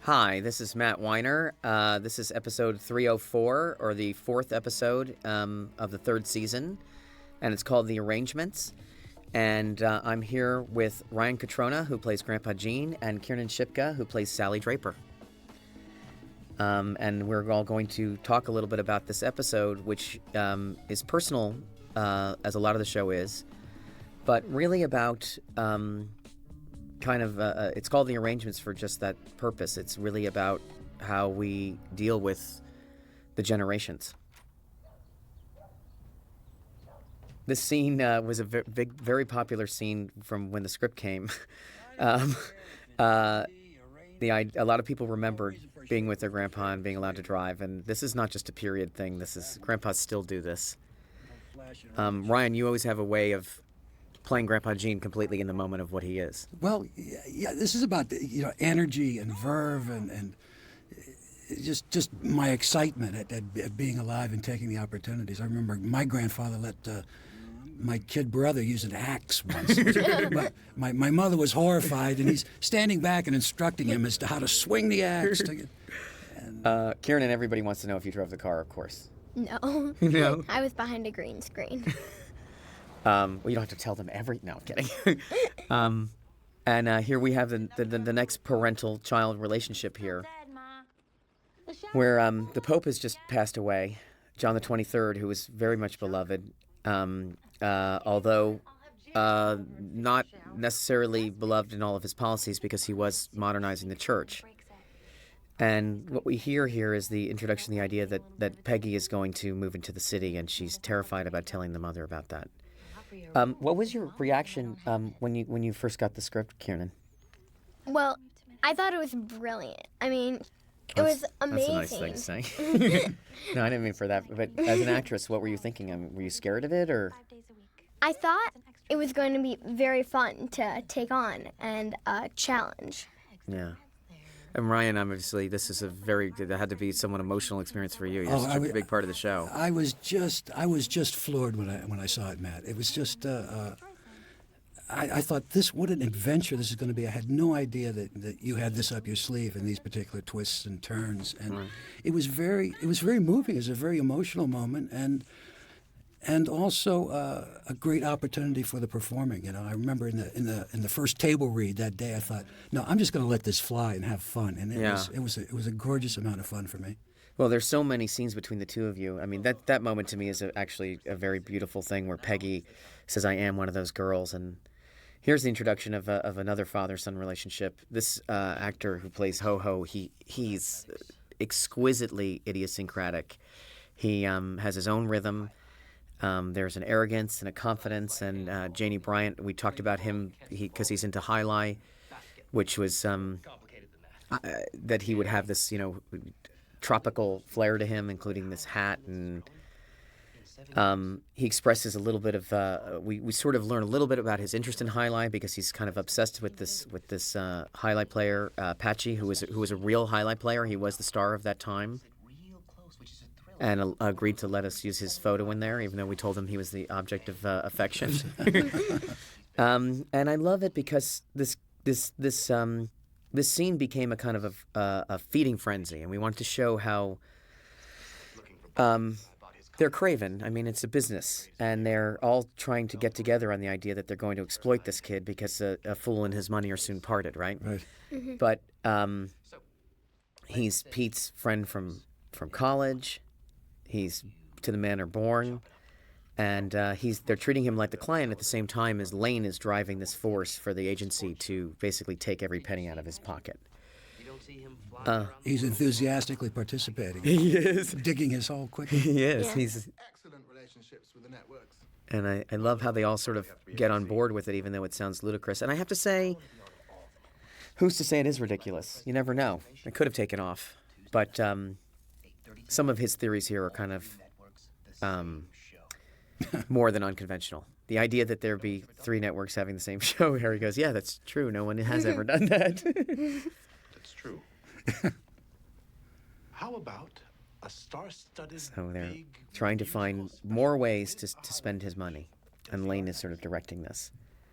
Hi, this is Matt Weiner. This is episode 304, or the fourth episode of the third season, and it's called The Arrangements. And I'm here with Ryan Catrona, who plays Grandpa Gene, and Kiernan Shipka, who plays Sally Draper. And we're all going to talk a little bit about this episode, which is personal, as a lot of the show is, but really about it's called The Arrangements for just that purpose. It's really about how we deal with the generations. This scene was a very popular scene from when the script came. A lot of people remembered being with their grandpa and being allowed to drive, and this is not just a period thing. Grandpas still do this. Ryan, you always have a way of playing Grandpa Gene completely in the moment of what he is. Well, yeah, this is about energy and verve and just my excitement at being alive and taking the opportunities. I remember my grandfather let my kid brother use an axe once. my mother was horrified, and he's standing back and instructing him as to how to swing the axe. Kieran, everybody wants to know if you drove the car, of course. No. No? I was behind a green screen. Well, you don't have to tell them No, I'm kidding. And here we have the next parental-child relationship here, where the Pope has just passed away, John the 23rd, who was very much beloved, although not necessarily beloved in all of his policies because he was modernizing the church. And what we hear here is the introduction, the idea that Peggy is going to move into the city, and she's terrified about telling the mother about that. What was your reaction when you first got the script, Kiernan? Well, I thought it was brilliant. I mean, it was amazing. That's a nice thing to say. No, I didn't mean for that. But as an actress, what were you thinking? I mean, were you scared of it, or? I thought it was going to be very fun to take on and challenge. Yeah. And Ryan, obviously, that had to be somewhat emotional experience for you. You're such a big part of the show. I was just floored when I saw it, Matt. It was just, I thought, what an adventure this is going to be. I had no idea that you had this up your sleeve and these particular twists and turns. And right. It was very moving. It was a very emotional moment, and also a great opportunity for the performing. I remember in the first table read that day, I thought, no, I'm just going to let this fly and have fun. And it was a gorgeous amount of fun for me. Well, there's so many scenes between the two of you. I mean, that moment to me is actually a very beautiful thing, where Peggy says, "I am one of those girls," and here's the introduction of another father-son relationship. This actor who plays Ho-Ho, he's exquisitely idiosyncratic. He has his own rhythm. There's an arrogance and a confidence, and Janie Bryant, we talked about him because he's into High-Lie, which was that he would have this, tropical flair to him, including this hat, and he expresses a little bit of. We sort of learn a little bit about his interest in High-Lie because he's kind of obsessed with this High-Lie player, Patchy, who was a real High-Lie player. He was the star of that time. And agreed to let us use his photo in there, even though we told him he was the object of affection. And I love it because this scene became a kind of a feeding frenzy, and we wanted to show how they're craven. I mean, it's a business, and they're all trying to get together on the idea that they're going to exploit this kid because a fool and his money are soon parted, right? Right. Mm-hmm. But he's Pete's friend from college. He's to the manor born, and they're treating him like the client at the same time as Lane is driving this force for the agency to basically take every penny out of his pocket. He's enthusiastically participating. He is. Digging his hole quickly. He is. Yeah. He's. Excellent relationships with the networks. And I love how they all sort of get on board with it, even though it sounds ludicrous. And I have to say, who's to say it is ridiculous? You never know. It could have taken off. But some of his theories here are kind of more than unconventional. The idea that there be three networks having the same show, Harry goes, yeah, that's true. No one has ever done that. That's true. How about a star-studded So they're big trying to find more ways to spend his money. And Lane is sort of directing this.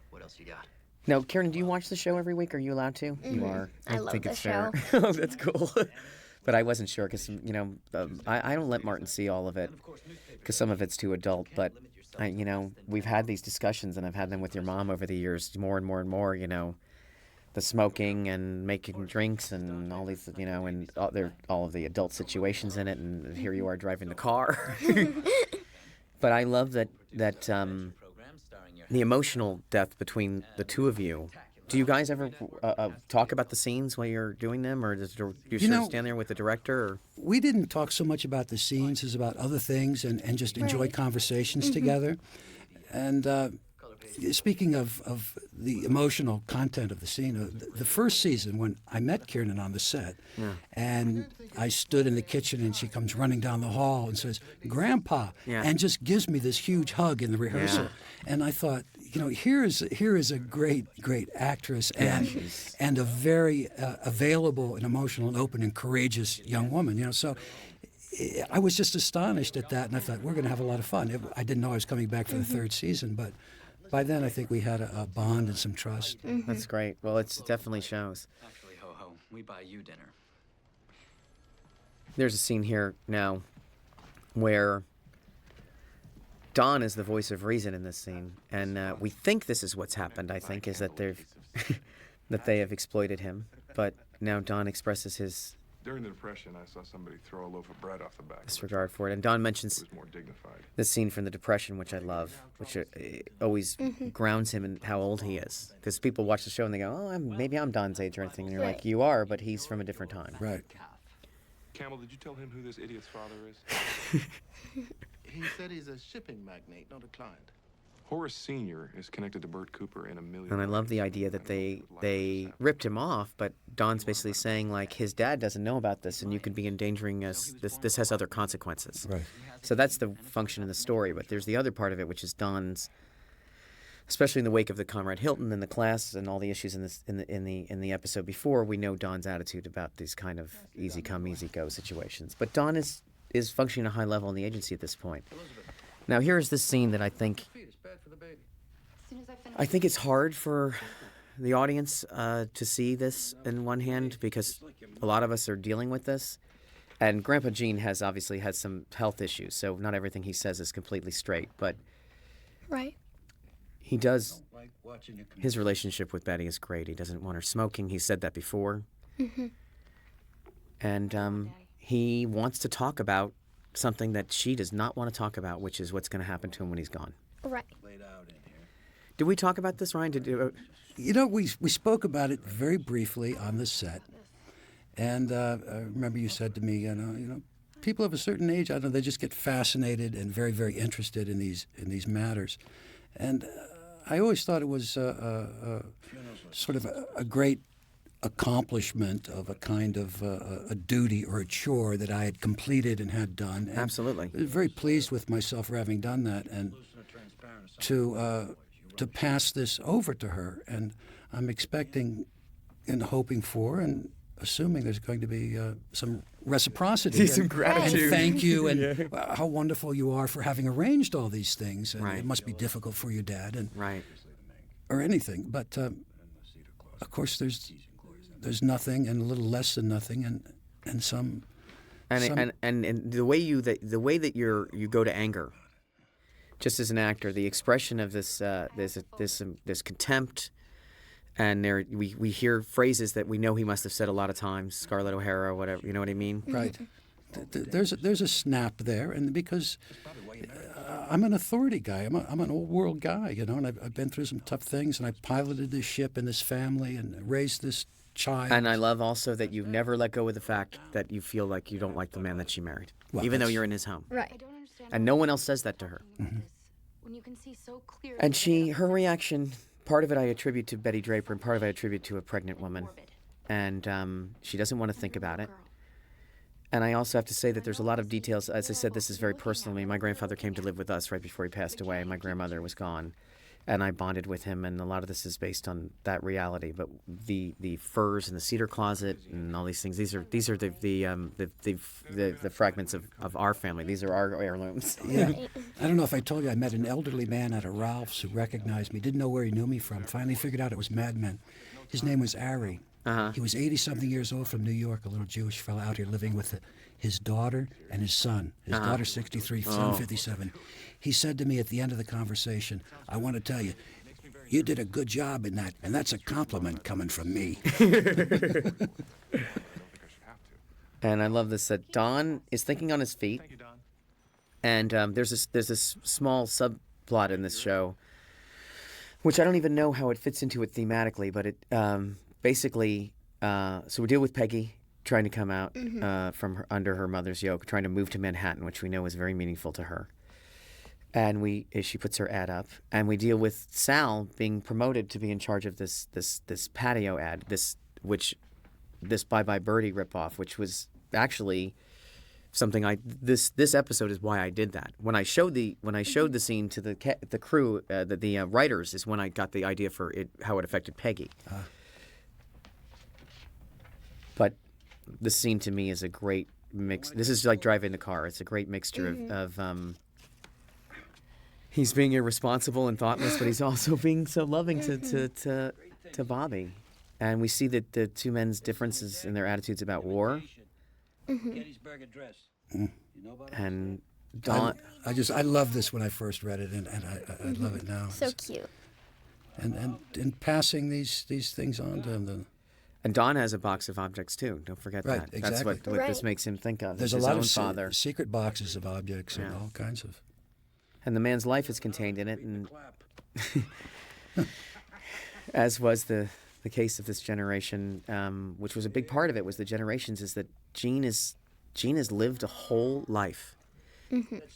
What else you got? Now, Karen, do you watch the show every week? Are you allowed to? You are. I love think the it's fair. show. Oh, that's cool. But I wasn't sure because, I don't let Martin see all of it because some of it's too adult. But, we've had these discussions, and I've had them with your mom over the years, more and more and more, the smoking and making drinks and all these, and all of the adult situations in it. And here you are driving the car. But I love that the emotional depth between the two of you. Do you guys ever talk about the scenes while you're doing them, or do you sort of stand there with the director? Or? We didn't talk so much about the scenes as about other things and just enjoy conversations together. And speaking of the emotional content of the scene, the first season when I met Kiernan on the set, and I stood in the kitchen and she comes running down the hall and says, "Grandpa," and just gives me this huge hug in the rehearsal. And I thought, here is a great actress and a very available and emotional and open and courageous young woman. So I was just astonished at that, and I thought we're going to have a lot of fun. I didn't know I was coming back for the third season, but by then I think we had a bond and some trust. That's great. Well, it definitely shows. Actually, Ho-Ho, we buy you dinner. There's a scene here now where Don is the voice of reason in this scene, and we think this is what's happened. I think is that they have exploited him, but now Don expresses his During the Depression, I saw somebody throw a loaf of bread off the back. disregard for it, and Don mentions It was more dignified. this scene from the Depression, which I love, which always grounds him in how old he is, because people watch the show and they go, "Oh, maybe I'm Don's age or anything," and you're like, "You are, but he's from a different time." Right. Camel, did you tell him who this idiot's father is? He said he's a shipping magnate, not a client. Horace Sr. is connected to Bert Cooper in $1 million. And I love the idea that they ripped him off, but Don's basically saying, like, his dad doesn't know about this, and you could be endangering us. This has other consequences. Right. So that's the function in the story. But there's the other part of it, which is Don's, especially in the wake of the Conrad Hilton and the class and all the issues in the episode before. We know Don's attitude about these kind of easy come, easy go situations. But Don is functioning at a high level in the agency at this point. Now here's this scene that I think it's hard for the audience to see this in one hand because a lot of us are dealing with this. And Grandpa Gene has obviously had some health issues, so not everything he says is completely straight. But Right. he does, his relationship with Betty is great. He doesn't want her smoking. He said that before. And he wants to talk about something that she does not want to talk about, which is what's going to happen to him when he's gone. Right. Did we talk about this, Ryan? We spoke about it very briefly on the set, and I remember you said to me, people of a certain age, I don't know, they just get fascinated and very, very interested in these matters, and I always thought it was sort of a great accomplishment of a kind of a duty or a chore that I had completed and had done. And Absolutely. I was very pleased with myself for having done that, and to pass this over to her. And I'm expecting and hoping for and assuming there's going to be some reciprocity. Some gratitude. And thank you, and how wonderful you are for having arranged all these things. And Right. It must be difficult for your dad, and Right. or anything. But of course, there's nothing, and a little less than nothing, and some. And the way that you go to anger, just as an actor, the expression of this contempt, and we hear phrases that we know he must have said a lot of times, Scarlett O'Hara, whatever, you know what I mean? Right. There's a snap there, and because I'm an authority guy, I'm an old world guy, and I've been through some tough things, and I piloted this ship and this family and raised this child. And I love also that you've never let go of the fact that you feel like you don't like the man that she married, Well, even though that's- you're in his home. Right. And no one else says that to her. When you can see so clearly And that her reaction, part of it I attribute to Betty Draper, and part of it I attribute to a pregnant woman. And she doesn't want to think about it. And I also have to say that there's a lot of details. As I said, this is very personal to me. My grandfather came to live with us right before he passed away. My grandmother was gone. and I bonded with him, and a lot of this is based on that reality. But the furs and the cedar closet and all these things, these are the fragments of our family. These are our heirlooms. Yeah. I don't know if I told you, I met an elderly man at a Ralph's who recognized me, didn't know where he knew me from. Finally figured out it was Mad Men. His name was Ari. He was 80-something years old from New York, a little Jewish fellow out here living with his daughter and his son. His daughter's 63, son 57. He said to me at the end of the conversation, I want to tell you, you did a good job in that, and that's a compliment coming from me. And I love this, that Don is thinking on his feet. Thank you, Don. And there's this small subplot in this show, which I don't even know how it fits into it thematically, but it basically, so we deal with Peggy trying to come out from under her mother's yoke, trying to move to Manhattan, which we know is very meaningful to her. And she puts her ad up, and we deal with Sal being promoted to be in charge of this patio ad, this Bye Bye Birdie ripoff, which was actually something this episode is why I did that. When I showed the scene to the crew, the writers, is when I got the idea for it, how it affected Peggy. But this scene to me is a great mix. This is like driving the car. It's a great mixture of he's being irresponsible and thoughtless, but he's also being so loving to Bobby. And we see that the two men's differences in their attitudes about war. Gettysburg Address. You know about it? And Don. I loved this when I first read it, and I love it now. So cute. And in passing these things on to him. And Don has a box of objects too. Don't forget Right, that. That's exactly. what this Right. makes him think of. There's his a lot own of father. secret boxes of objects and Yeah. all kinds of. And the man's life is contained in it, and as was the case of this generation, which was a big part of it, was the generations, is that Gene has lived a whole life,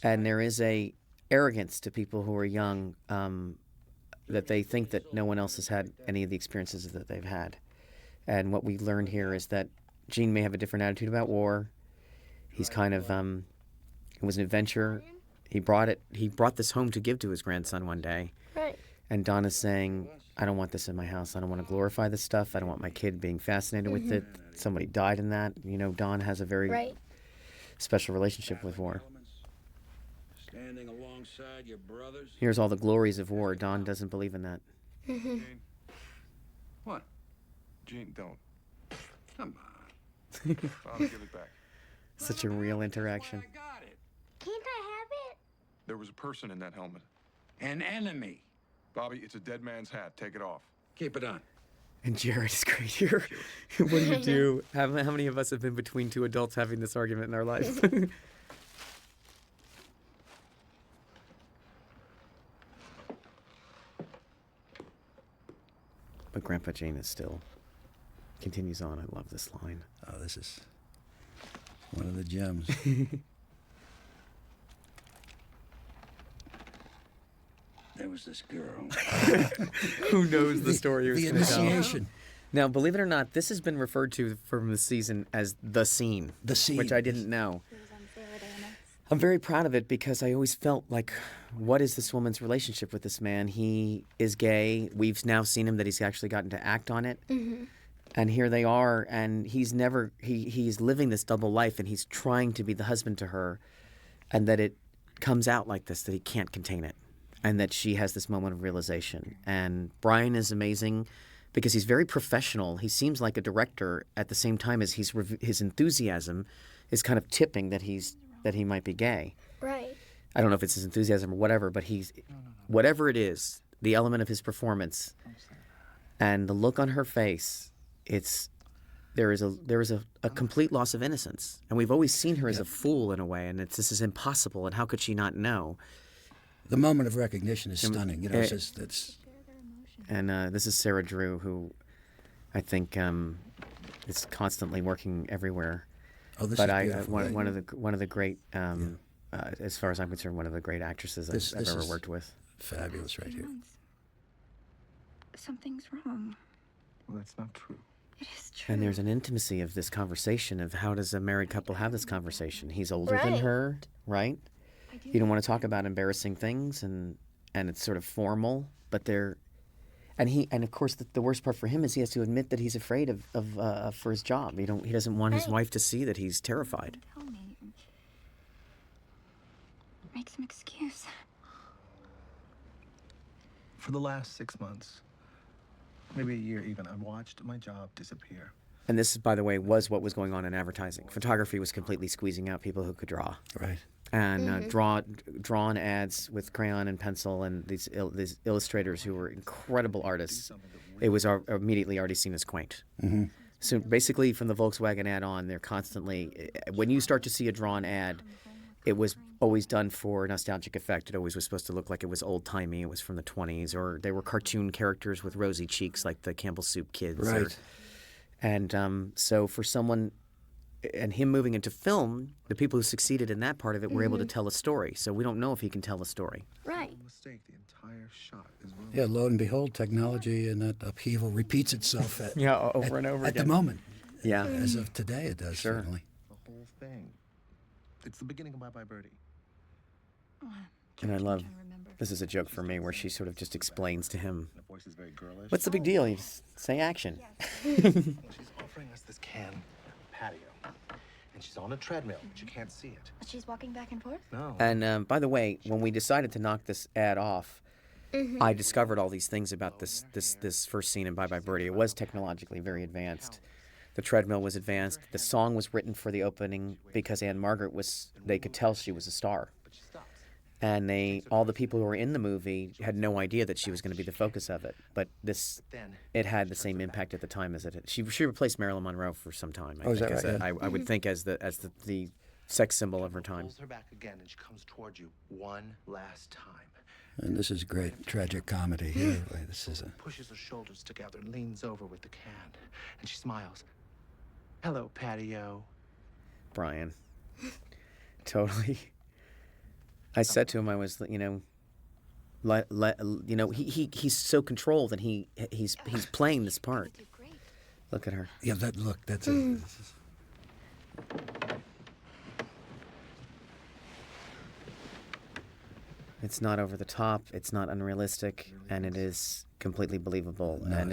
and there is a arrogance to people who are young, that they think that no one else has had any of the experiences that they've had. And what we learn here is that Gene may have a different attitude about war. He's kind of it was an adventure. He brought this home to give to his grandson one day. Right. And Don is saying, I don't want this in my house. I don't want to glorify this stuff. I don't want my kid being fascinated with it. Somebody died in that. You know, Don has a very Right. special relationship with war. Standing alongside your brothers. Here's all the glories of war. Don doesn't believe in that. What? Gene, don't. Come on. I'll give it back. Such a real interaction. I got it. Can't I have it? There was a person in that helmet. An enemy. Bobby, it's a dead man's hat. Take it off. Keep it on. And Jared is great here. What do you do? How many of us have been between two adults having this argument in our life? But Grandpa Gene is still continues on. I love this line. Oh, this is one of the gems. There was this girl. Who knows the story you're The going to tell? initiation. Now, believe it or not, this has been referred to from the season as the scene. The scene. Which I didn't know. I'm very proud of it because I always felt like, what is this woman's relationship with this man? He is gay. We've now seen him that he's actually gotten to act on it. And here they are, and he's living this double life, and he's trying to be the husband to her, and that it comes out like this, that he can't contain it, and that she has this moment of realization. And Brian is amazing because he's very professional. He seems like a director at the same time as his enthusiasm is kind of tipping that he might be gay. Right. I don't know if it's his enthusiasm or whatever, but whatever it is, the element of his performance and the look on her face, there is a complete loss of innocence. And we've always seen her as a fool in a way, and this is impossible, and how could she not know? The moment of recognition is stunning. You know, it's And this is Sarah Drew, who I think is constantly working everywhere. oh, this But is I beautiful. one of the great, as far as I'm concerned, one of the great actresses This I've ever is- worked with. Fabulous right here. Something's wrong. Well, that's not true. It is true. And there's an intimacy of this conversation of how does a married couple have this conversation? He's older than Right. her, right? You don't want to talk about embarrassing things, and and it's sort of formal, but they're. And of course the worst part for him is he has to admit that he's afraid of for his job. He doesn't want his wife to see that he's terrified. Tell me. Make some excuse. For the last 6 months, maybe a year even, I've watched my job disappear. And this, by the way, was what was going on in advertising. Photography was completely squeezing out people who could draw. Right. And drawn ads with crayon and pencil, and these illustrators who were incredible artists. It was immediately already seen as quaint. Mm-hmm. So basically, from the Volkswagen ad on, they're constantly. When you start to see a drawn ad, it was always done for nostalgic effect. It always was supposed to look like it was old timey. It was from the 1920s, or they were cartoon characters with rosy cheeks, like the Campbell Soup kids. Right. And so for someone. And him moving into film, the people who succeeded in that part of it were able to tell a story. So we don't know if he can tell a story. Right. Mistake, the entire shot is ruined. Yeah, lo and behold, technology and that upheaval repeats itself Over and over at the again. moment. Yeah. As of today, it does, Sure. certainly. The whole thing. It's the beginning of Bye Bye Birdie. And I love, this is a joke for me, where she sort of just explains to him, The voice is very girlish. what's the big deal? You just say action. She's offering us this can patio. And she's on a treadmill, but you can't see it. She's walking back and forth? No. And by the way, when we decided to knock this ad off, I discovered all these things about this first scene in Bye Bye Birdie. It was technologically very advanced. The treadmill was advanced. The song was written for the opening because Anne Margaret they could tell she was a star. And all the people who were in the movie had no idea that she was going to be the focus of it. But it had the same impact at the time as it had. She replaced Marilyn Monroe for some time. Is that right? I would think as the sex symbol of her time. Pulls her back again, and she comes towards you one last time. And this is great tragic comedy here. This is Pushes her shoulders together, leans over with the can, and she smiles. Hello, patio. Brian. Totally. I said to him, I was, he's so controlled, and he's playing this part. Look at her. Yeah, that's it. It's not over the top. It's not unrealistic, and it is completely believable. Nice. And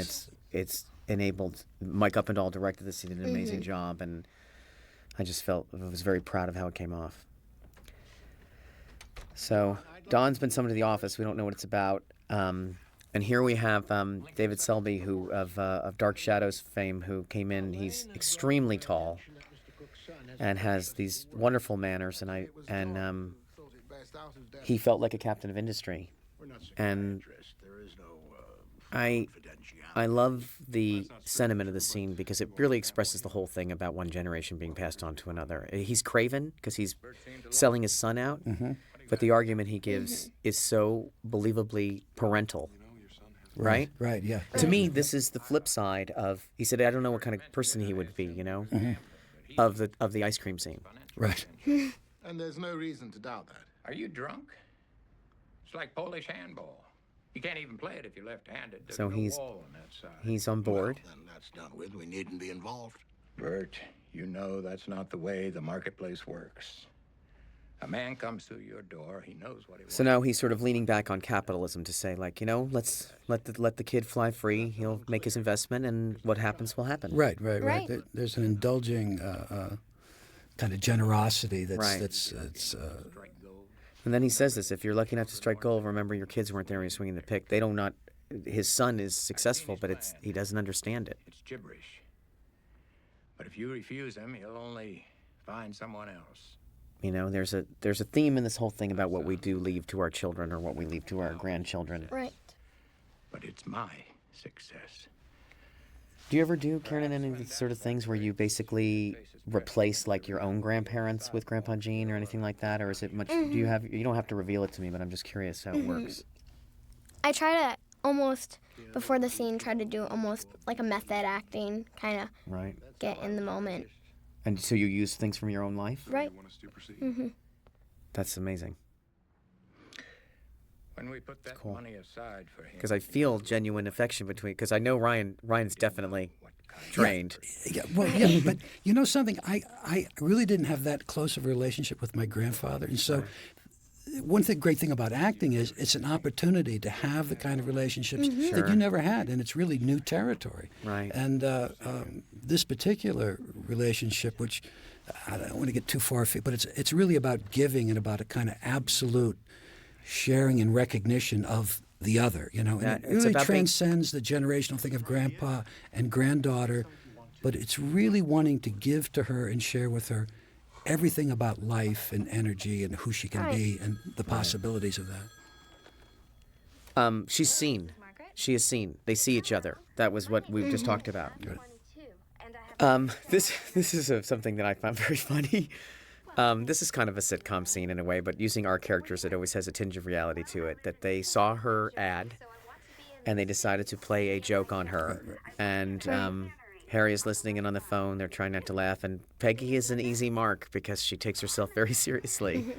it's enabled. Mike Uppendahl directed this. He did an amazing job, and I was very proud of how it came off. So Don's been summoned to the office. We don't know what it's about. And here we have David Selby, who of Dark Shadows fame, who came in. He's extremely tall and has these wonderful manners, and he felt like a captain of industry. And I love the sentiment of the scene because it really expresses the whole thing about one generation being passed on to another. He's craven because he's selling his son out, but the argument he gives is so believably parental. Right? Right, yeah. To me, this is the flip side of. He said, "I don't know what kind of person he would be, of the ice cream scene." Right. And there's no reason to doubt that. Are you drunk? It's like Polish handball. You can't even play it if you're left-handed. There's So no he's wall on that side. he's on board. Then that's done with. We needn't be involved. Bert, you know that's not the way the marketplace works. A man comes through your door, he knows what he wants. So now he's sort of leaning back on capitalism to say, like, let's let the kid fly free. He'll make his investment, and what happens will happen. Right. Right. There's an indulging kind of generosity Right. that's And then he says this: if you're lucky enough to strike gold, remember your kids weren't there when you're swinging the pick. They don't not. His son is successful, but he doesn't understand it. It's gibberish. But if you refuse him, he'll only find someone else. There's a theme in this whole thing about what we do leave to our children or what we leave to our grandchildren. Right. But it's my success. Do you ever do, Karen, any of these sort of things where you basically replace like your own grandparents with Grandpa Gene or anything like that, or is it much? You don't have to reveal it to me, but I'm just curious how it works. I try to almost, before the scene, try to do almost like a method acting, kind of Right. get in the moment. And so you use things from your own life? Right. Want to supersede? That's amazing. When we put that Cool. money aside for him. Because I feel genuine affection because I know Ryan's definitely trained. Yeah, well, yeah, but you know something? I really didn't have that close of a relationship with my grandfather, and so great thing about acting is it's an opportunity to have the kind of relationships that you never had, and it's really new territory. Right. And this particular relationship, which I don't want to get too far, but it's really about giving and about a kind of absolute sharing and recognition of the other, you know. Yeah, And it it's really about being- transcends the generational thing of grandpa and granddaughter, but it's really wanting to give to her and share with her everything about life and energy and who she can be and the possibilities of that. She's seen. She is seen. They see each other. That was what we just talked about. This is something that I found very funny. This is kind of a sitcom scene in a way, but using our characters, it always has a tinge of reality to it. That they saw her ad, and they decided to play a joke on her. And Harry is listening in on the phone. They're trying not to laugh, and Peggy is an easy mark because she takes herself very seriously.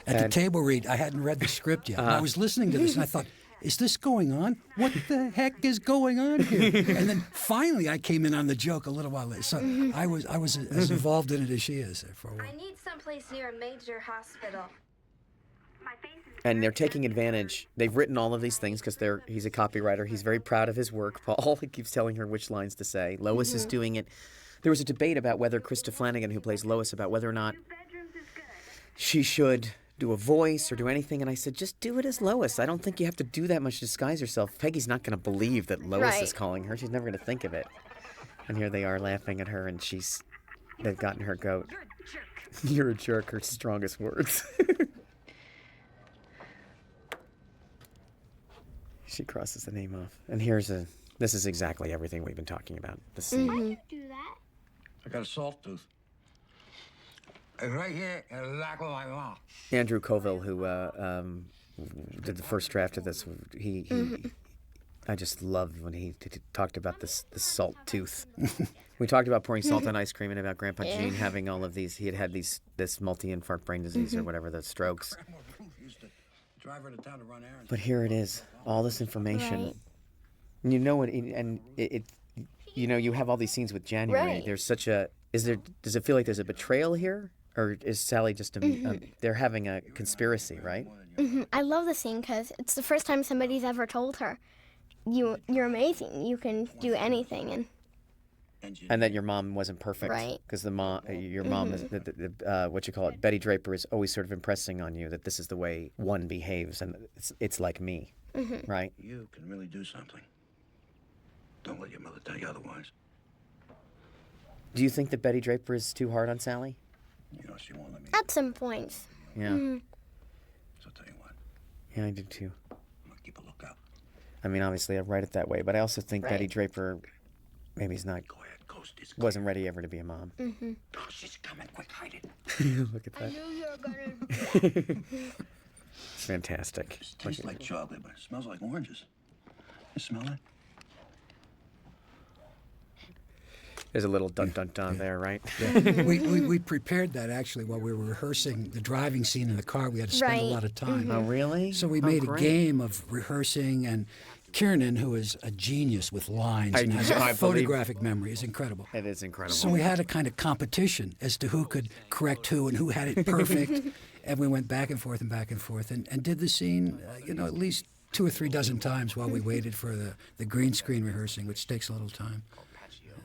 At the table read, I hadn't read the script yet. And I was listening to this, and I thought, is this going on? What the heck is going on here? And then finally, I came in on the joke a little while later. So I was as involved in it as she is for a while. I need someplace near a major hospital. And they're taking advantage. They've written all of these things because he's a copywriter. He's very proud of his work. Paul, he keeps telling her which lines to say. Lois is doing it. There was a debate about whether Krista Flanagan, who plays Lois, about whether or not she should do a voice or do anything. And I said, just do it as Lois. I don't think you have to do that much to disguise yourself. Peggy's not going to believe that Lois is calling her. She's never going to think of it. And here they are laughing at her, and they've gotten her goat. You're a jerk, her strongest words. She crosses the name off. And this is exactly everything we've been talking about. The scene. How do you do that? I got a salt tooth. It's right here in the back of my mouth. Andrew Colville, who did the first draft of this, I just loved when he talked about this salt tooth. We talked about pouring salt on ice cream and about Grandpa Gene having all of these. He had this multi-infarct brain disease or whatever, the strokes. Grandma Ruth used to drive her to town to run errands. But here it is, all this information. Right. And you know it, you have all these scenes with January. Right. There's such a. Does it feel like there's a betrayal here, or is Sally just they're having a conspiracy, right? I love the scene because it's the first time somebody's ever told her, "You're amazing. You can do anything." And that your mom wasn't perfect, Right. Because your mom is Betty Draper is always sort of impressing on you that this is the way one behaves, and it's like me, right? You can really do something. Don't let your mother tell you otherwise. Do you think that Betty Draper is too hard on Sally? You know she won't let me. At some points. Yeah, So I'll tell you what. yeah, I do too. I'm gonna keep a lookout. I mean, obviously, I write it that way, but I also think Betty Draper maybe is not Go ahead, Ghost. It's wasn't ready ever to be a mom. Oh, she's coming. Quick, hide it. Look at that. knew you were gonna. It's fantastic. It tastes like chocolate, but it smells like oranges. You smell it? There's a little dun dun dun there, right? We prepared that actually while we were rehearsing the driving scene in the car. We had to spend a Right. lot of time. Oh, really? So we Oh, made a great. game of rehearsing, and Kiernan, who is a genius with lines and has I a believe- photographic memory, is incredible. It is incredible. So we had a kind of competition as to who could correct who and who had it perfect. And we went back and forth and did the scene, at least 2 or 3 dozen times while we waited for the green screen rehearsing, which takes a little time.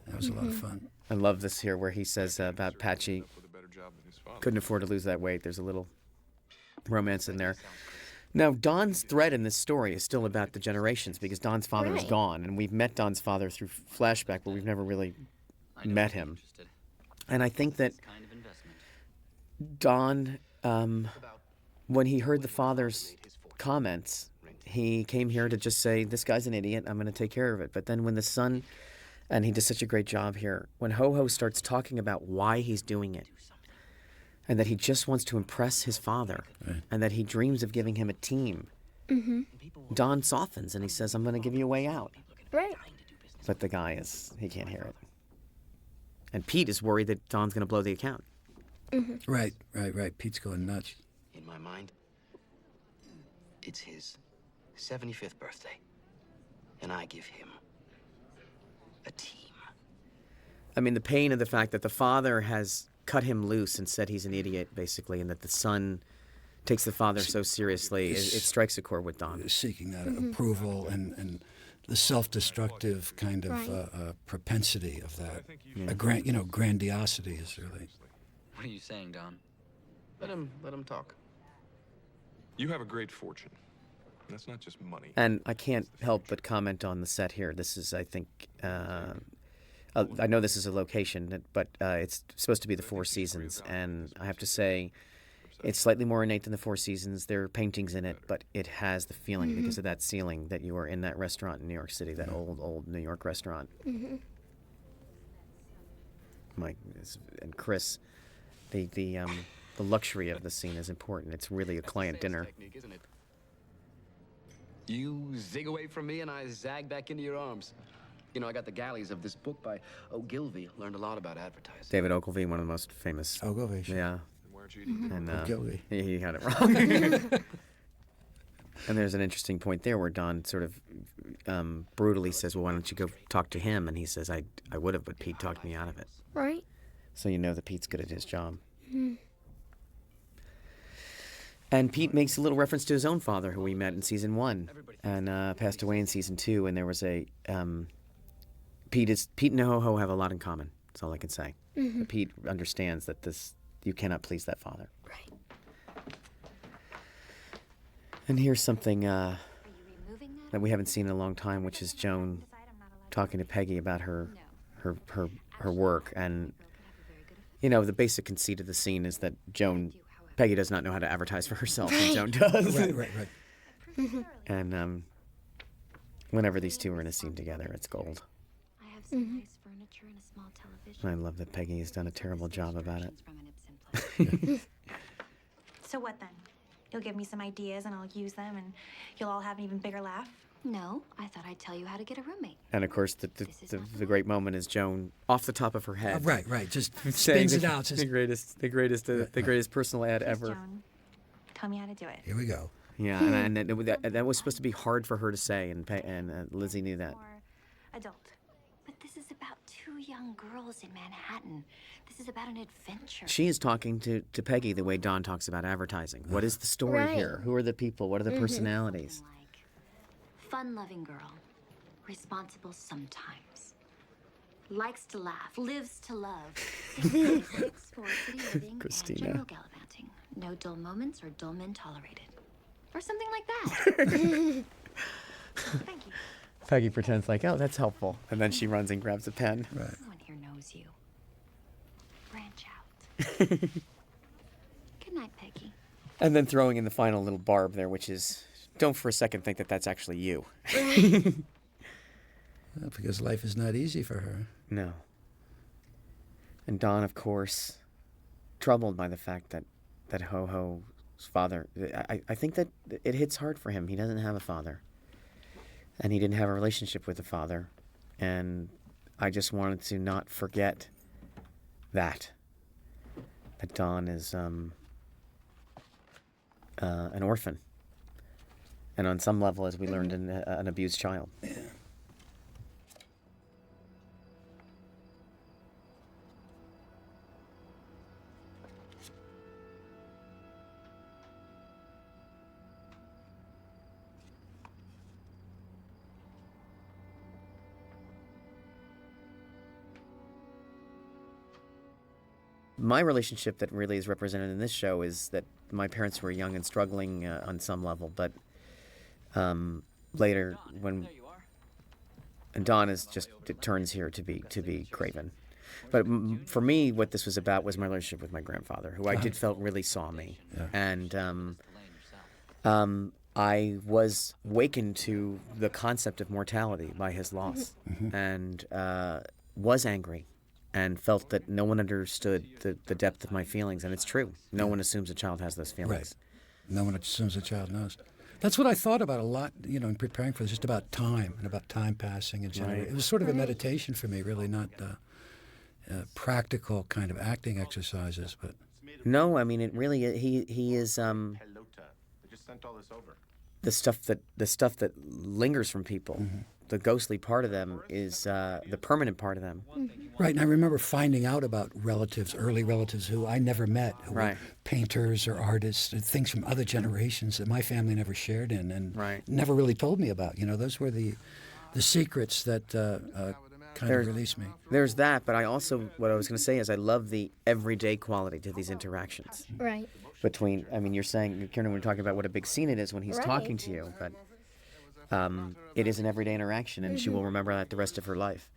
That was a lot of fun. I love this here where he says about Patchy With a better job than his father. couldn't afford to lose that weight. There's a little romance in there. Now, Don's thread in this story is still about the generations because Don's father is Right. gone, and we've met Don's father through flashback, but we've never really I know met you're him. interested. And I think that This kind of investment. Don, when he heard the father's comments, he came here to just say, this guy's an idiot, I'm going to take care of it. But then when the son, and he does such a great job here, when Ho-Ho starts talking about why he's doing it, and that he just wants to impress his father, and that he dreams of giving him a team, Don softens and he says, I'm going to give you a way out. Right. But the guy he can't hear it. And Pete is worried that Don's going to blow the account. Right. Pete's going nuts. In my mind, it's his 75th birthday, and I give him a team. I mean, the pain of the fact that the father has cut him loose and said he's an idiot, basically, and that the son takes the father so seriously, it strikes a chord with Don. Seeking that approval and the self-destructive kind of propensity of that. Grandiosity is really. What are you saying, Don? Let him talk. You have a great fortune. That's not just money. And I can't help but comment on the set here. This is, I think, I know this is a location, but it's supposed to be the Four Seasons, and I have to say, it's slightly more ornate than the Four Seasons. There are paintings in it, but it has the feeling because of that ceiling that you are in that restaurant in New York City, that old New York restaurant. Mike and Chris, the luxury of the scene is important. It's really a client dinner. Technique, isn't it? You zig away from me and I zag back into your arms. You know, I got the galleys of this book by Ogilvy. Learned a lot about advertising. David Ogilvy, one of the most famous. Ogilvy. Yeah. Where'd you eat? And Ogilvy. he had it wrong. And there's an interesting point there where Don sort of brutally says, well, why don't you go talk to him? And he says, I would have, but Pete talked me out of it. Right. So you know that Pete's good at his job. And Pete makes a little reference to his own father, who we met in season 1 and passed away in season 2. And there was a Pete and Ho-Ho have a lot in common. That's all I can say. But Pete understands that you cannot please that father. Right. And here's something that we haven't seen in a long time, which is Joan talking to Peggy about her work. And you know, the basic conceit of the scene is that Peggy does not know how to advertise for herself, and Joan does. Right. And whenever these two are in a scene together, it's gold. I have some nice furniture and a small television. And I love that Peggy has done a terrible job about it. So what then? You'll give me some ideas and I'll use them and you'll all have an even bigger laugh? No, I thought I'd tell you how to get a roommate. And of course, the great moment is Joan off the top of her head. Right. Just saying spins it out. The greatest personal ad ever. Joan, tell me how to do it. Here we go. Yeah, and that was supposed to be hard for her to say, and Lizzie knew that. More adult. But this is about 2 young girls in Manhattan. This is about an adventure. She is talking to Peggy the way Don talks about advertising. What is the story Right. here? Who are the people? What are the personalities? Like fun-loving girl, responsible sometimes, likes to laugh, lives to love, sports, city living, Christina. and general gallivanting. No dull moments or dull men tolerated. Or something like that. Thank you. Peggy pretends like, oh, that's helpful. And then she runs and grabs a pen. Right. No one here knows you. Branch out. Good night, Peggy. And then throwing in the final little barb there, which is, don't for a second think that that's actually you. Well, because life is not easy for her. No. And Don, of course, troubled by the fact that Ho-Ho's father, I think that it hits hard for him. He doesn't have a father. And he didn't have a relationship with a father. And I just wanted to not forget that Don is an orphan. And on some level, as we learned, an abused child. Yeah. My relationship that really is represented in this show is that my parents were young and struggling on some level, but later when and Don is just it turns here to be Craven. But for me, what this was about was my relationship with my grandfather, who I did felt really saw me, and I was wakened to the concept of mortality by his loss, and was angry. And felt that no one understood the depth of my feelings. And it's true. No one assumes a child has those feelings. Right. No one assumes a child knows. That's what I thought about a lot, in preparing for this, just about time and about time passing. And Right. it was sort of a meditation for me, really, not practical kind of acting exercises. But No, I mean, it really, he is, Helota. I just sent all this over. the stuff that lingers from people the ghostly part of them is the permanent part of them. Right, and I remember finding out about relatives, early relatives who I never met, who Right. were painters or artists, and things from other generations that my family never shared in and Right. never really told me about. You know, those were the secrets that kind There's- of released me. There's that, but I also, what I was going to say is I love the everyday quality to these interactions. Right. Between, I mean, you're saying, Kieran, we're talking about what a big scene it is when he's Right. talking to you, but it is an everyday interaction, and she will remember that the rest of her life.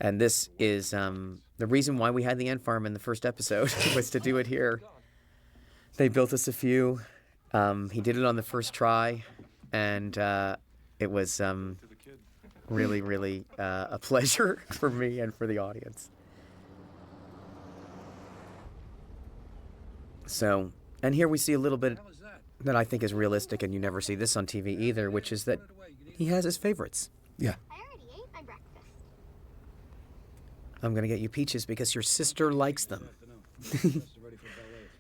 And this is the reason why we had the ant farm in the first episode was to do it here. They built us a few. He did it on the first try, and it was really, really a pleasure for me and for the audience. So, and here we see a little bit that I think is realistic, and you never see this on TV either, which is that he has his favorites. Yeah. I already ate my breakfast. I'm going to get you peaches because your sister likes them.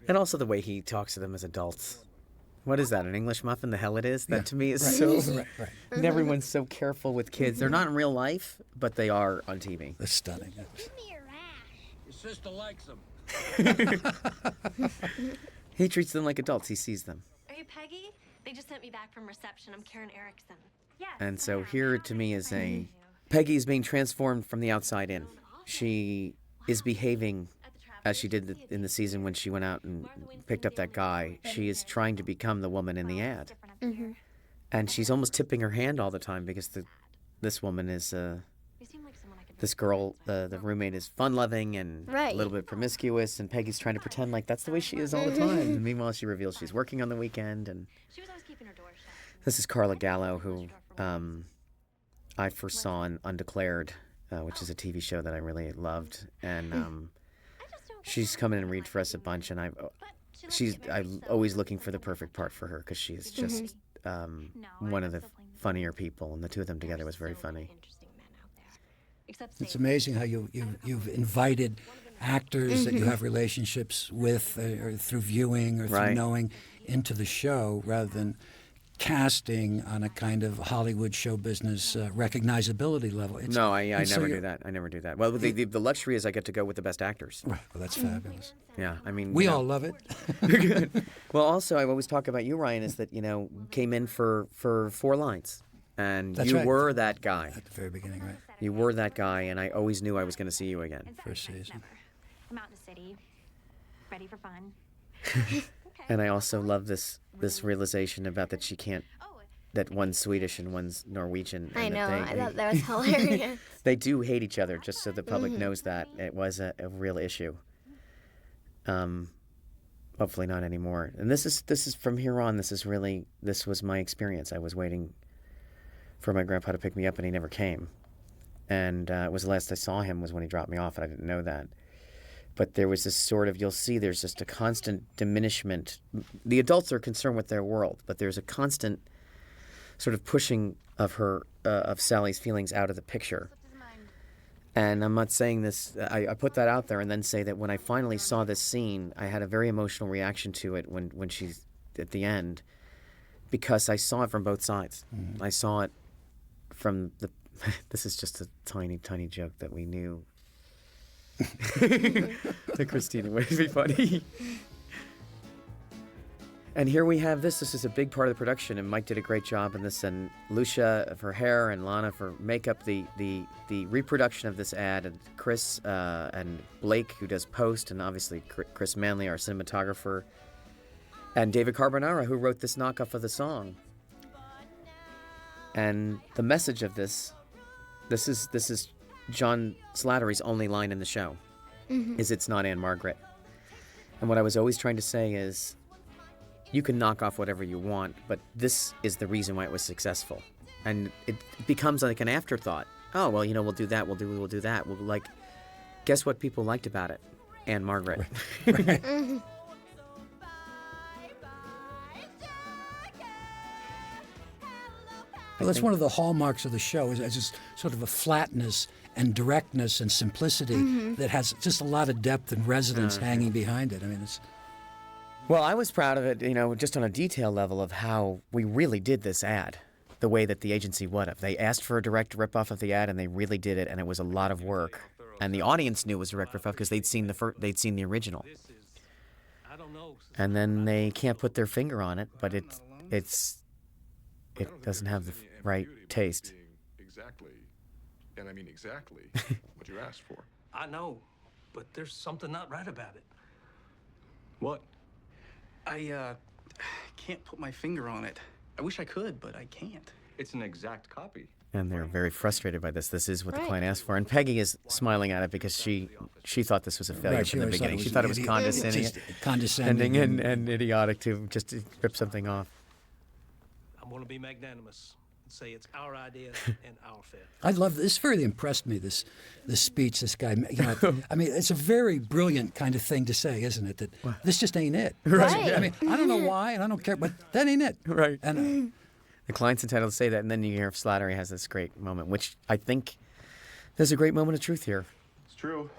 And also the way he talks to them as adults. What is that, an English muffin? The hell it is? That Yeah. to me is Right. so... Right, right. And everyone's so careful with kids. They're not in real life, but they are on TV. That's stunning. Give me a rash. Your sister likes them. He treats them like adults. He sees them. Are you Peggy? They just sent me back from reception. I'm Karen Erickson. Yes. And so here to me is Peggy is being transformed from the outside in. She is behaving as she did in the season when she went out and picked up that guy. She is trying to become the woman in the ad. And she's almost tipping her hand all the time because this woman is, this girl, the roommate is fun-loving and Right. a little bit promiscuous, and Peggy's trying to pretend like that's the way she is all the time. And meanwhile, she reveals she's working on the weekend. And She was always keeping her door shut. this is Carla Gallo, who I first saw in Undeclared, which is a TV show that I really loved. And she's come in and read for us a bunch, and I'm always looking for the perfect part for her because she is just one of the funnier people, and the two of them together was very funny. It's amazing how you've invited actors that you have relationships with or through viewing or through Right. knowing into the show rather than casting on a kind of Hollywood show business recognizability level. No, I and so never you're- do that. I never do that. Well, the luxury is I get to go with the best actors. Right, well, that's fabulous. Yeah, I mean... We you know. all love it. Good. Well, also, I always talk about you, Ryan, is that, came in for 4 lines. And That's you right. were that guy. At the very beginning, right? You were that guy, and I always knew I was going to see you again. First season. I'm out in the city, ready for fun. And I also love this realization about that she can't, Oh, that one's Swedish and one's Norwegian. I and know. that I thought that was hilarious. they do hate each other, just so the public knows that. It was a real issue. Hopefully not anymore. And this is from here on, this was my experience. I was waiting for my grandpa to pick me up, and he never came. And it was the last I saw him was when he dropped me off, and I didn't know that. But there was this sort of, you'll see there's just a constant diminishment. The adults are concerned with their world, but there's a constant sort of pushing of of Sally's feelings out of the picture. And I'm not saying this, I put that out there and then say that when I finally saw this scene, I had a very emotional reaction to it when she's at the end, because I saw it from both sides. I saw it from this is just a tiny, tiny joke that we knew. To Christina would be funny. And here we have this. This is a big part of the production, and Mike did a great job in this, and Lucia for hair, and Lana for makeup. The reproduction of this ad, and Chris and Blake, who does post, and obviously Chris Manley, our cinematographer, and David Carbonara, who wrote this knockoff of the song. And the message of this is John Slattery's only line in the show, is "It's not Anne Margaret." And what I was always trying to say is, you can knock off whatever you want, but this is the reason why it was successful. And it becomes like an afterthought. Oh, well, we'll do that, we'll do that. Well, like, guess what people liked about it? Anne Margaret. Right. Well, that's one of the hallmarks of the show, is just sort of a flatness and directness and simplicity that has just a lot of depth and resonance hanging behind it. I mean, it's... Well, I was proud of it, just on a detail level of how we really did this ad. the way that the agency would have. They asked for a direct ripoff of the ad, and they really did it, and it was a lot of work. And the audience knew it was a direct ripoff because they'd seen the original. And then they can't put their finger on it, but it doesn't have the right taste. Exactly, and I mean exactly what you asked for. I know, but there's something not right about it. What? I can't put my finger on it. I wish I could, but I can't. It's an exact copy. And they're very frustrated by this. This is what the Right. client asked for. And Peggy is smiling at it because she thought this was a failure Right, from the always beginning. it She was thought it was idi- condescending, just condescending and idiotic to just to rip something off. I'm going to be magnanimous and say it's our idea and our failure. I love this. Really impressed me. This speech. This guy. I mean, it's a very brilliant kind of thing to say, isn't it? That this just ain't it. Right. I mean, I don't know why, and I don't care, but that ain't it. Right. And The client's entitled to say that, and then you hear Slattery has this great moment, which I think there's a great moment of truth here. It's true.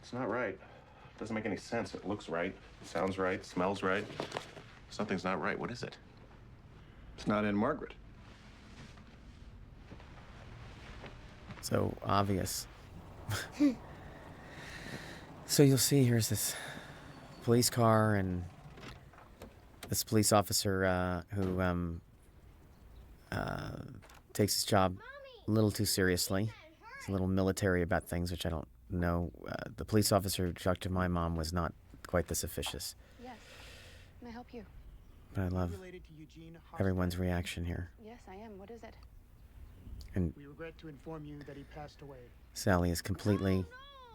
It's not right. It doesn't make any sense. It looks right. It sounds right. Smells right. Something's not right. What is it? It's not in Margaret. So obvious. So you'll see here's this police car and this police officer who takes his job a little too seriously. He's a little military about things, which I don't know. The police officer who talked to my mom was not quite this officious. Yes. Can I help you? But I love everyone's reaction here. Yes, I am. What is it? And We regret to inform you that he passed away. Sally is completely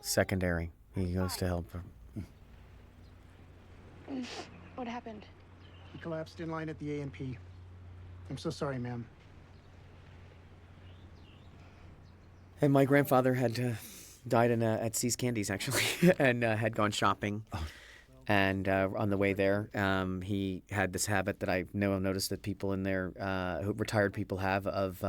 secondary. He goes to help her. What happened? He collapsed in line at the A&P. I'm so sorry, ma'am. And my grandfather had died at See's Candies, actually, and had gone shopping. And on the way there, he had this habit that I know I've noticed that people in there, retired people have, of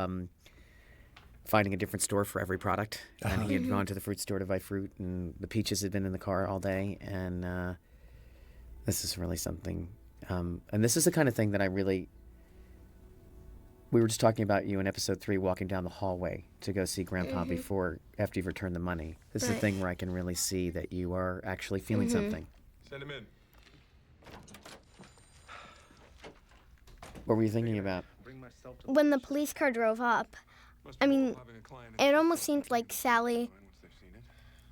finding a different store for every product. And he had gone to the fruit store to buy fruit, and the peaches had been in the car all day. And this is really something. And this is the kind of thing that I really... We were just talking about you in episode 3 walking down the hallway to go see Grandpa after you've returned the money. This is the thing where I can really see that you are actually feeling something. Send him in. What were you thinking about? When the police car drove up, I mean, it almost seemed like Sally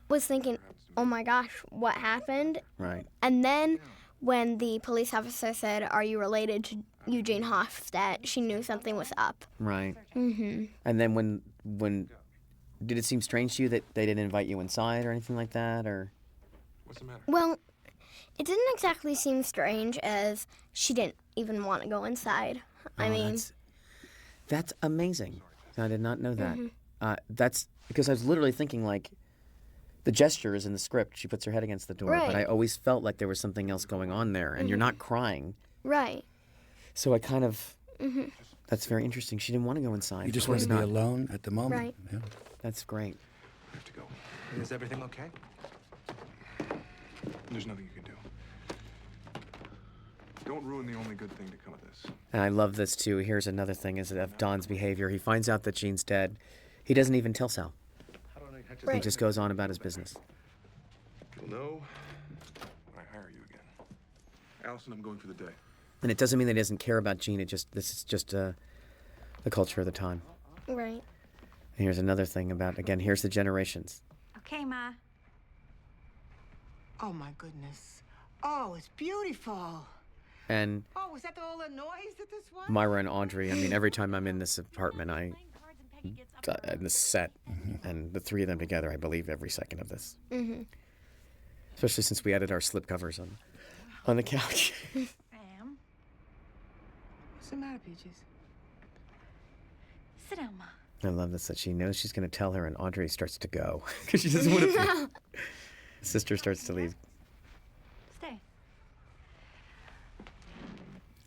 was thinking, oh my gosh, what happened? Right. And then when the police officer said, are you related to Eugene Hofstadt, she knew something was up. Right. Mm-hmm. And then when did it seem strange to you that they didn't invite you inside or anything like that, or? What's the matter? Well, it didn't exactly seem strange as she didn't even want to go inside. I mean, that's amazing. I did not know that. That's because I was literally thinking like, the gesture is in the script. She puts her head against the door, but Right. I always felt like there was something else going on there, and you're not crying. right. So I kind of, that's very interesting. She didn't want to go inside. you just Of want course to be not. alone at the moment. Right. Yeah. That's great. I have to go. Is everything okay? There's nothing you can do. Don't ruin the only good thing to come of this. And I love this too. Here's another thing is of Don's behavior. He finds out that Jean's dead. He doesn't even tell Sal. He Right. just goes on about his business. You'll know when I hire you again. Allison, I'm going for the day. And it doesn't mean that he doesn't care about Jean. This is just the culture of the time. Right. And here's another thing about, again, here's the generations. Okay, Ma. Oh my goodness. Oh, it's beautiful. And Oh, was that all the noise that this was? Myra and Audrey, I mean, every time I'm in this apartment, in this set, and the three of them together, I believe every second of this. Especially since we added our slipcovers on the couch. Ma'am. What's the matter, Peaches? Sit down, Ma. I love this, that she knows she's going to tell her, and Audrey starts to go because she doesn't want to. Sister starts to leave. Stay.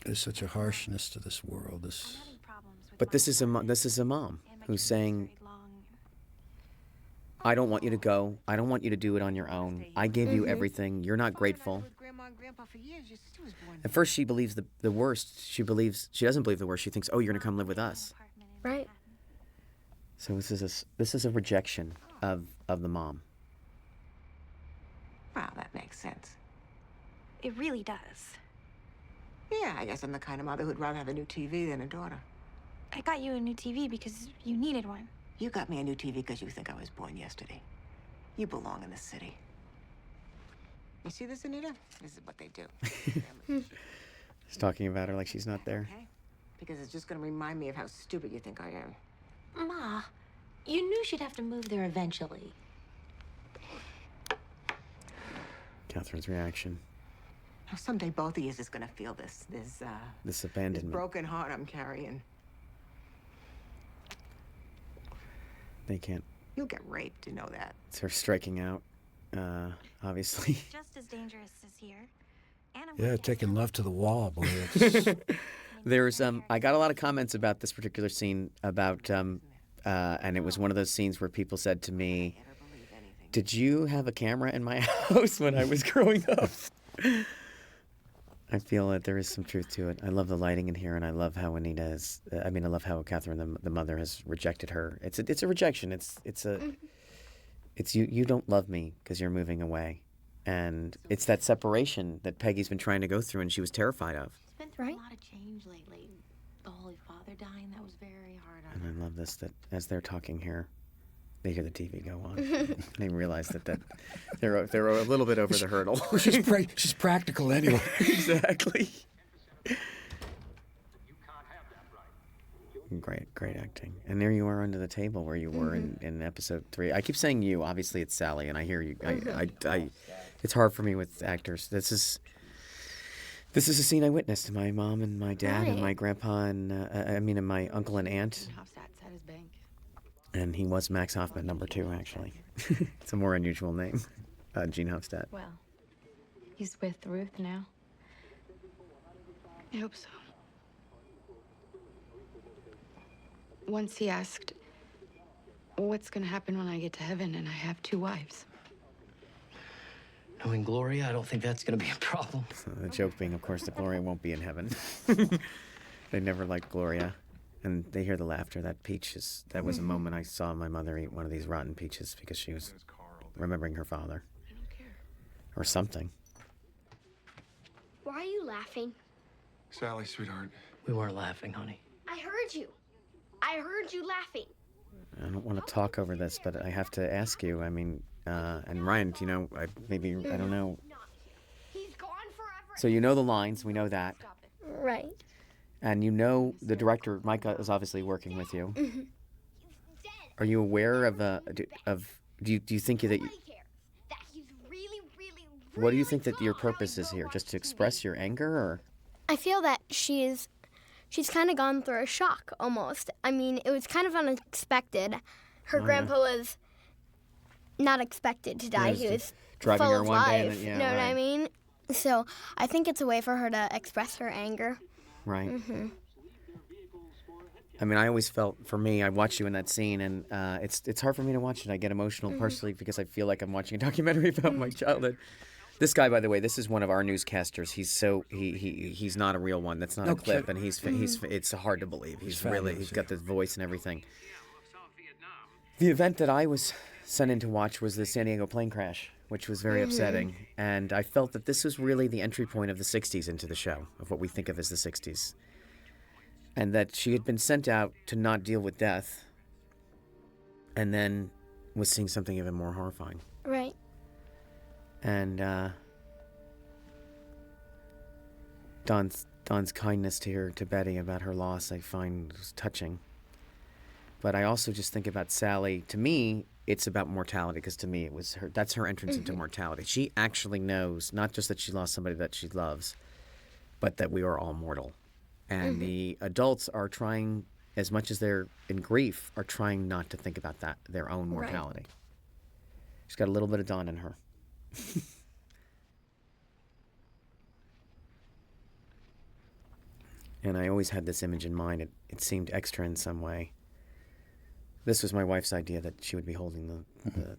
There's such a harshness to this world. This. But this is a mom who's saying, I don't want you to go. I don't want you to do it on your own. I gave you everything. You're not grateful. Grandma and Grandpa for years. Your sister was born. At first, she believes the worst. She doesn't believe the worst. She thinks, oh, you're going to come live with us. Right. So this is a rejection of the mom. Well, that makes sense. It really does. Yeah, I guess I'm the kind of mother who'd rather have a new TV than a daughter. I got you a new TV because you needed one. You got me a new TV because you think I was born yesterday. You belong in the city. You see this, Anita? This is what they do. He's talking about her like she's not there. Okay? Because it's just going to remind me of how stupid you think I am. Ma, you knew she'd have to move there eventually. Catherine's reaction. Now, someday both of you is going to feel this Abandonment. broken heart I'm carrying. They can't. You'll get raped, you know that. It's her striking out, obviously. Just as dangerous as here. And I'm Yeah, taking love to the wall, boy. It's... There's I got a lot of comments about this particular scene about and it was one of those scenes where people said to me, "Did you have a camera in my house when I was growing up?" I feel that there is some truth to it. I love the lighting in here, and I love how Anita is. I love how Catherine, the mother, has rejected her. It's a rejection. It's you don't love me because you're moving away, and it's that separation that Peggy's been trying to go through, and she was terrified of. She's been through a lot of change lately. The Holy Father dying, that was very hard on her. And I love this that as they're talking here, they hear the TV go on. They realize that they're a little bit over the hurdle. She's practical anyway. Exactly. Great acting. And there you are under the table where you were in episode 3. I keep saying you. Obviously, it's Sally, and I hear you. I it's hard for me with actors. This is a scene I witnessed. My mom and my dad and my grandpa and and my uncle and aunt. And he was Max Hoffman, number 2, actually. It's a more unusual name, Gene Hofstadt. Well, he's with Ruth now. I hope so. Once he asked, what's going to happen when I get to heaven and I have 2 wives? Knowing Gloria, I don't think that's going to be a problem. So the joke being, of course, that Gloria won't be in heaven. They never liked Gloria. And they hear the laughter. That was a moment I saw my mother eat one of these rotten peaches because she was remembering her father. Or something. Why are you laughing? Sally, sweetheart. We weren't laughing, honey. I heard you. I heard you laughing. I don't want to talk over this, but I have to ask you. And Ryan, I don't know. He's gone forever. So you know the lines. We know that. Right. And you know the director, Micah, is obviously working with you. Mm-hmm. Are you aware of do you think that what do you think that your purpose is here? Just to express your anger, or? I feel that she's kind of gone through a shock almost. It was kind of unexpected. Her grandpa was not expected to die. He was driving full her of one life. day, and You know what I mean? So I think it's a way for her to express her anger. Right. Mm-hmm. I always felt, for me, I watched you in that scene, and it's hard for me to watch it. I get emotional personally because I feel like I'm watching a documentary about my childhood. This guy, by the way, this is one of our newscasters. He's not a real one. That's not a clip, and he's it's hard to believe. He's got this voice and everything. The event that I was sent in to watch was the San Diego plane crash, which was very upsetting. And I felt that this was really the entry point of the 60s into the show, of what we think of as the 60s. And that she had been sent out to not deal with death, and then was seeing something even more horrifying. Right. And Dawn's kindness to Betty about her loss, I find was touching. But I also just think about Sally. To me, it's about mortality, because to me it was her. That's her entrance into mortality. She actually knows not just that she lost somebody that she loves, but that we are all mortal. And the adults are trying, as much as they're in grief, are trying not to think about that, their own mortality. Right. She's got a little bit of Dawn in her. And I always had this image in mind. It seemed extra in some way. This was my wife's idea, that she would be holding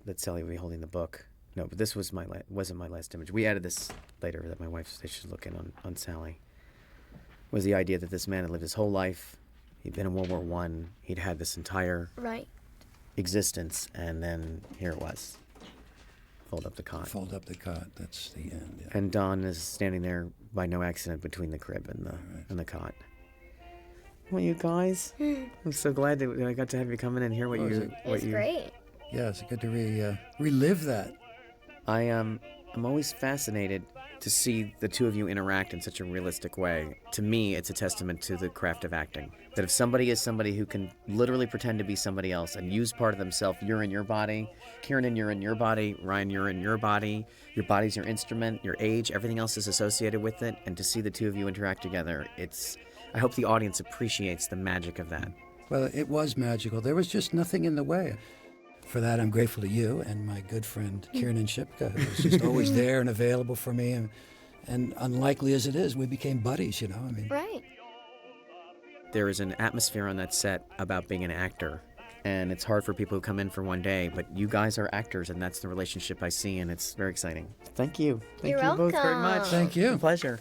that Sally would be holding the book. No, but this was wasn't my last image. We added this later, that my wife said she should look in on Sally. Was the idea that this man had lived his whole life. He'd been in World War One. He'd had this entire Right. existence, and then here it was. Fold up the cot. Fold up the cot. That's the end. Yeah. And Don is standing there by no accident between the crib and the cot. Well, you guys, I'm so glad that I got to have you come in and hear what It was great. Yeah, it's good to relive that. I'm always fascinated to see the two of you interact in such a realistic way. To me, it's a testament to the craft of acting. That if somebody is somebody who can literally pretend to be somebody else and use part of themselves, you're in your body, Kiernan, you're in your body, Ryan, you're in your body's your instrument, your age, everything else is associated with it, and to see the two of you interact together, I hope the audience appreciates the magic of that. Well, it was magical. There was just nothing in the way. For that, I'm grateful to you and my good friend Kiernan Shipka, who was just always there and available for me. And unlikely as it is, we became buddies, you know? I mean, Right. There is an atmosphere on that set about being an actor, and it's hard for people who come in for one day, but you guys are actors, and that's the relationship I see, and it's very exciting. Thank you. Thank You're you both very welcome. much. Thank you. Pleasure.